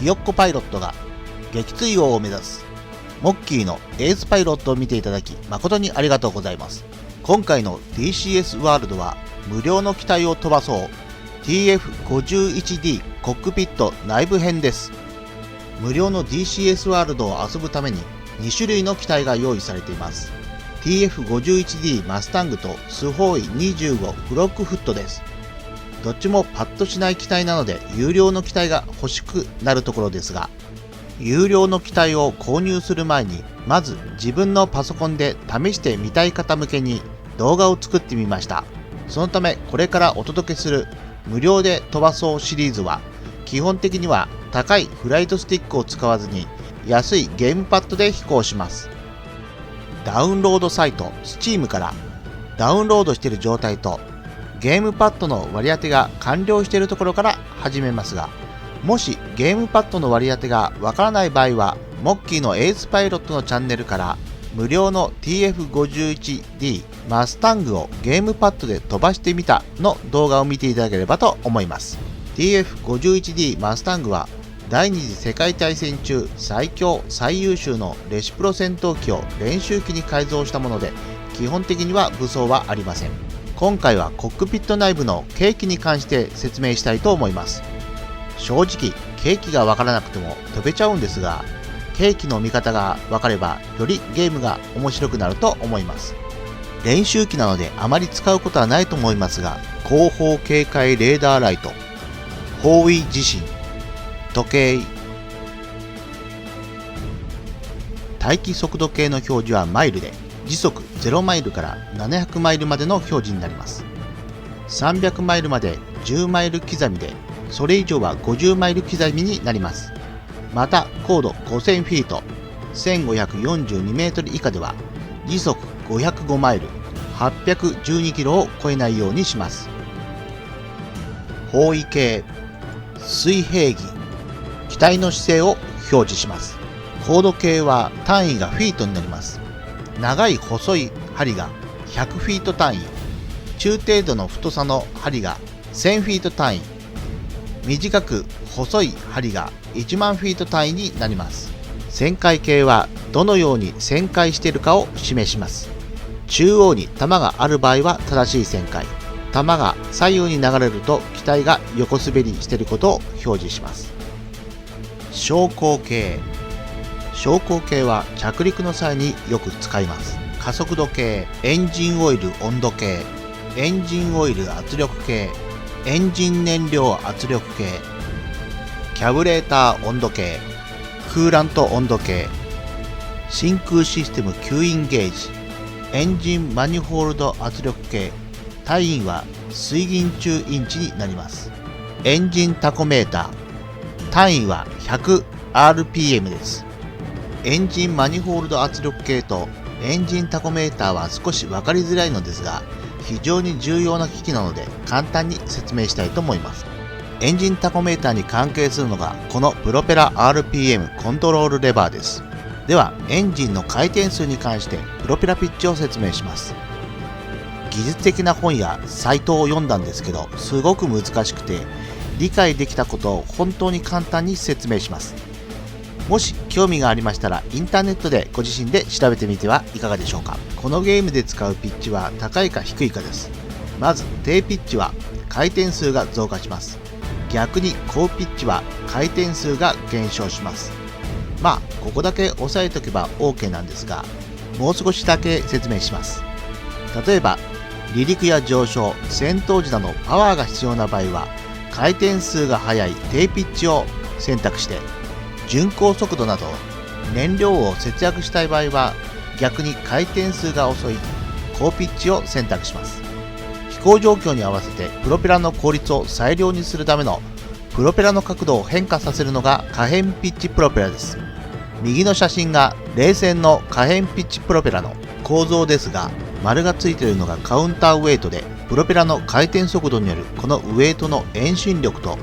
ひよっこパイロットが撃墜王を目指すモッキーのエースパイロットを見ていただき誠にありがとうございます。今回の DCS ワールドは無料の機体を飛ばそう TF51D コックピット内部編です。無料の DCS ワールドを遊ぶために2種類の機体が用意されています。TF51D マスタングとスホーイ25フロックフットです。どっちもパッとしない機体なので有料の機体が欲しくなるところですが、有料の機体を購入する前にまず自分のパソコンで試してみたい方向けに動画を作ってみました。そのためこれからお届けする無料で飛ばそうシリーズは基本的には高いフライトスティックを使わずに安いゲームパッドで飛行します。ダウンロードサイト Steam からダウンロードしている状態とゲームパッドの割り当てが完了しているところから始めますが、もしゲームパッドの割り当てがわからない場合はモッキーのエースパイロットのチャンネルから無料の TF51D マスタングをゲームパッドで飛ばしてみたの動画を見ていただければと思います。 TF51D マスタングは第二次世界大戦中最強最優秀のレシプロ戦闘機を練習機に改造したもので、基本的には武装はありません。今回はコックピット内部の計器に関して説明したいと思います。正直計器がわからなくても飛べちゃうんですが、計器の見方がわかればよりゲームが面白くなると思います。練習機なのであまり使うことはないと思いますが、後方警戒レーダーライト、方位地震、時計、待機速度計の表示はマイルで、時速0マイルから700マイルまでの表示になります。300マイルまで10マイル刻みで、それ以上は50マイル刻みになります。また高度5000フィート、1542メートル以下では時速505マイル、812キロを超えないようにします。方位計、水平儀、機体の姿勢を表示します。高度計は単位がフィートになります。長い細い針が100フィート単位、中程度の太さの針が1000フィート単位、短く細い針が1万フィート単位になります。旋回計はどのように旋回しているかを示します。中央に弾がある場合は正しい旋回、弾が左右に流れると機体が横滑りしていることを表示します。昇降計、昇降計は着陸の際によく使います。加速度計、エンジンオイル温度計、エンジンオイル圧力計、エンジン燃料圧力計、キャブレーター温度計、クーラント温度計、真空システム吸引ゲージ、エンジンマニホールド圧力計、単位は水銀中インチになります。エンジンタコメーター、単位は 100rpm です。エンジンマニホールド圧力計とエンジンタコメーターは少し分かりづらいのですが、非常に重要な機器なので簡単に説明したいと思います。エンジンタコメーターに関係するのがこのプロペラ RPM コントロールレバーです。ではエンジンの回転数に関してプロペラピッチを説明します。技術的な本やサイトを読んだんですけど、すごく難しくて理解できたことを本当に簡単に説明します。もし興味がありましたらインターネットでご自身で調べてみてはいかがでしょうか。このゲームで使うピッチは高いか低いかです。まず低ピッチは回転数が増加します。逆に高ピッチは回転数が減少します。ここだけ押さえておけば OK なんですが、もう少しだけ説明します。例えば離陸や上昇、戦闘時などパワーが必要な場合は回転数が速い低ピッチを選択して、巡航速度など燃料を節約したい場合は逆に回転数が遅い高ピッチを選択します。飛行状況に合わせてプロペラの効率を最良にするためのプロペラの角度を変化させるのが可変ピッチプロペラです。右の写真が冷戦の可変ピッチプロペラの構造ですが、丸がついているのがカウンターウェイトで、プロペラの回転速度によるこのウェイトの遠心力と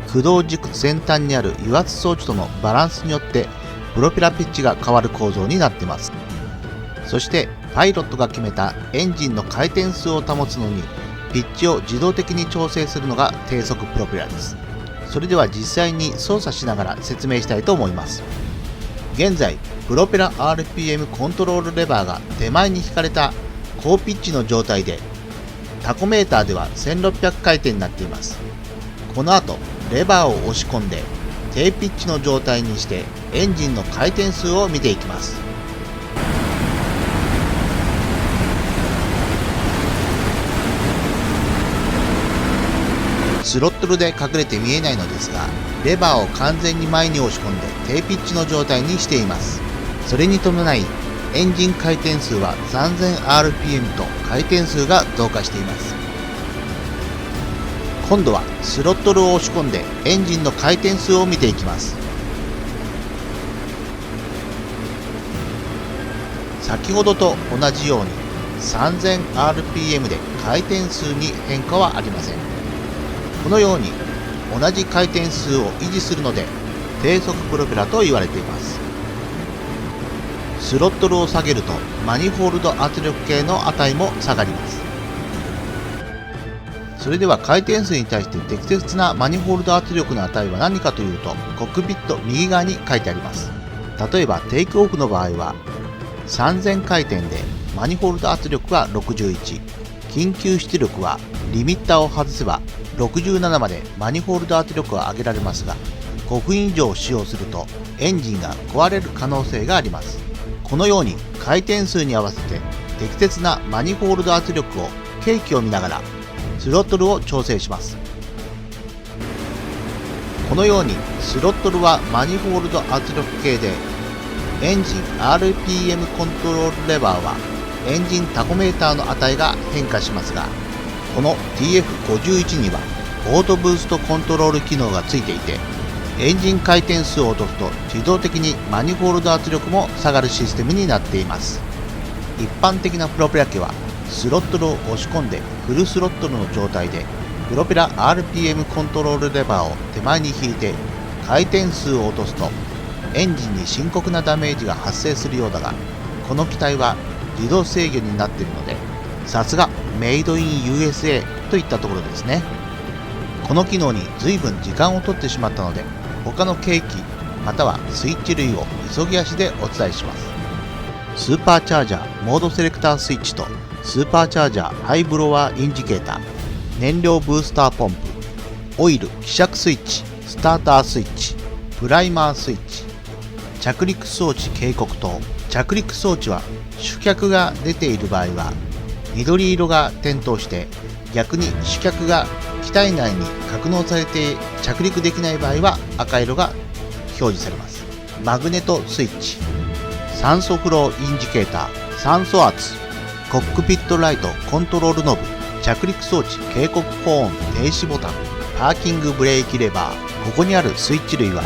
駆動軸先端にある油圧装置とのバランスによってプロペラピッチが変わる構造になっています。そしてパイロットが決めたエンジンの回転数を保つのにピッチを自動的に調整するのが低速プロペラです。それでは実際に操作しながら説明したいと思います。現在、プロペラ RPM コントロールレバーが手前に引かれた高ピッチの状態で、タコメーターでは1600回転になっています。この後、レバーを押し込んで低ピッチの状態にしてエンジンの回転数を見ていきます。スロットルで隠れて見えないのですが、レバーを完全に前に押し込んで低ピッチの状態にしています。それに伴い、エンジン回転数は 3000rpm と回転数が増加しています。今度はスロットルを押し込んでエンジンの回転数を見ていきます。先ほどと同じように 3000rpm で回転数に変化はありません。このように同じ回転数を維持するので低速プロペラと言われています。スロットルを下げるとマニフォールド圧力計の値も下がります。それでは回転数に対して適切なマニフォールド圧力の値は何かというと、コックピット右側に書いてあります。例えばテイクオフの場合は3000回転でマニフォールド圧力は61、緊急出力はリミッターを外せば67までマニフォールド圧力は上げられますが、5分以上使用するとエンジンが壊れる可能性があります。このように回転数に合わせて適切なマニフォールド圧力を計器を見ながらスロットルを調整します。このようにスロットルはマニフォールド圧力計で、エンジン RPM コントロールレバーはエンジンタコメーターの値が変化しますが、この TF51 にはオートブーストコントロール機能がついていて、エンジン回転数を落とすと自動的にマニフォールド圧力も下がるシステムになっています。一般的なプロペラ機はスロットルを押し込んでフルスロットルの状態でプロペラ RPM コントロールレバーを手前に引いて回転数を落とすとエンジンに深刻なダメージが発生するようだが、この機体は自動制御になっているので、さすがメイドイン USA といったところですね。この機能に随分時間を取ってしまったので、他の計器またはスイッチ類を急ぎ足でお伝えします。スーパーチャージャーモードセレクタースイッチとスーパーチャージャーハイブロワーインジケーター、燃料ブースターポンプ、オイル希釈スイッチ、スタータースイッチ、プライマースイッチ、着陸装置警告灯。着陸装置は主脚が出ている場合は緑色が点灯して、逆に主脚が機体内に格納されて着陸できない場合は赤色が表示されます。マグネットスイッチ、酸素フローインジケーター、酸素圧、コックピットライトコントロールノブ、着陸装置警告ホーン停止ボタン、パーキングブレーキレバー。ここにあるスイッチ類は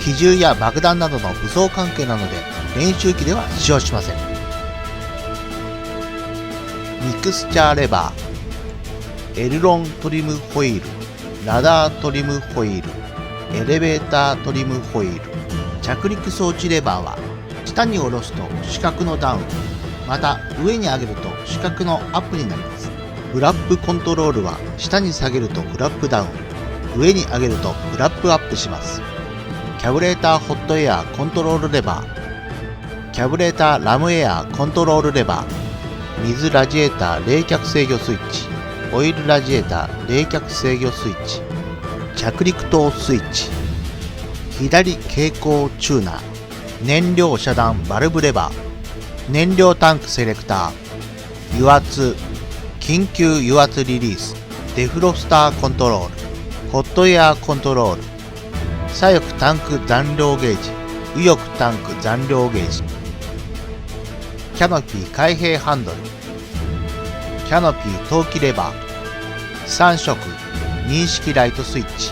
機銃や爆弾などの武装関係なので練習機では使用しません。ミクスチャーレバー、エルロントリムホイール、ラダートリムホイール、エレベータートリムホイール。着陸装置レバーは下に下ろすと視覚のダウン、また上に上げると視覚のアップになります。フラップコントロールは下に下げるとフラップダウン、上に上げるとフラップアップします。キャブレーターホットエアーコントロールレバー、キャブレーターラムエアーコントロールレバー、水ラジエーター冷却制御スイッチ、オイルラジエーター冷却制御スイッチ、着陸灯スイッチ、左傾向チューナー、燃料遮断バルブレバー、燃料タンクセレクター、油圧、緊急油圧リリース、デフロスターコントロール、ホットエアーコントロール、左翼タンク残量ゲージ、右翼タンク残量ゲージ、キャノピー開閉ハンドル、キャノピー投棄レバー、3色認識ライトスイッチ、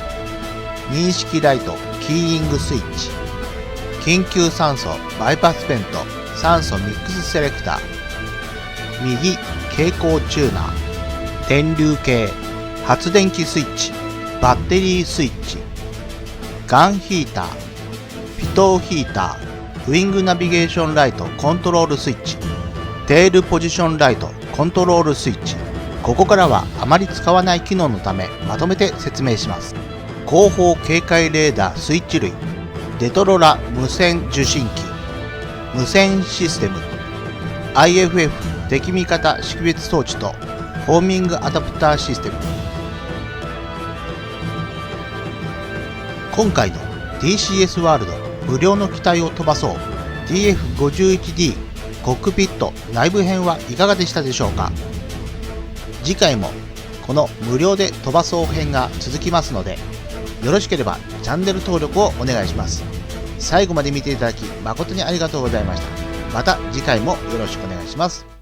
認識ライトキーイングスイッチ、緊急酸素バイパスペント酸素ミックスセレクター、右傾向チューナー、電流計、発電機スイッチ、バッテリースイッチ、ガンヒーター、ピトーヒーター、ウィングナビゲーションライトコントロールスイッチ、テールポジションライトコントロールスイッチ。ここからはあまり使わない機能のためまとめて説明します。後方警戒レーダースイッチ類、デトロラ無線受信機、無線システム、IFF 敵味方識別装置とホーミングアダプターシステム。今回の TCS ワールド無料の機体を飛ばそう TF51D コックピット内部編はいかがでしたでしょうか。次回もこの無料で飛ばそう編が続きますので、よろしければチャンネル登録をお願いします。最後まで見ていただき誠にありがとうございました。また次回もよろしくお願いします。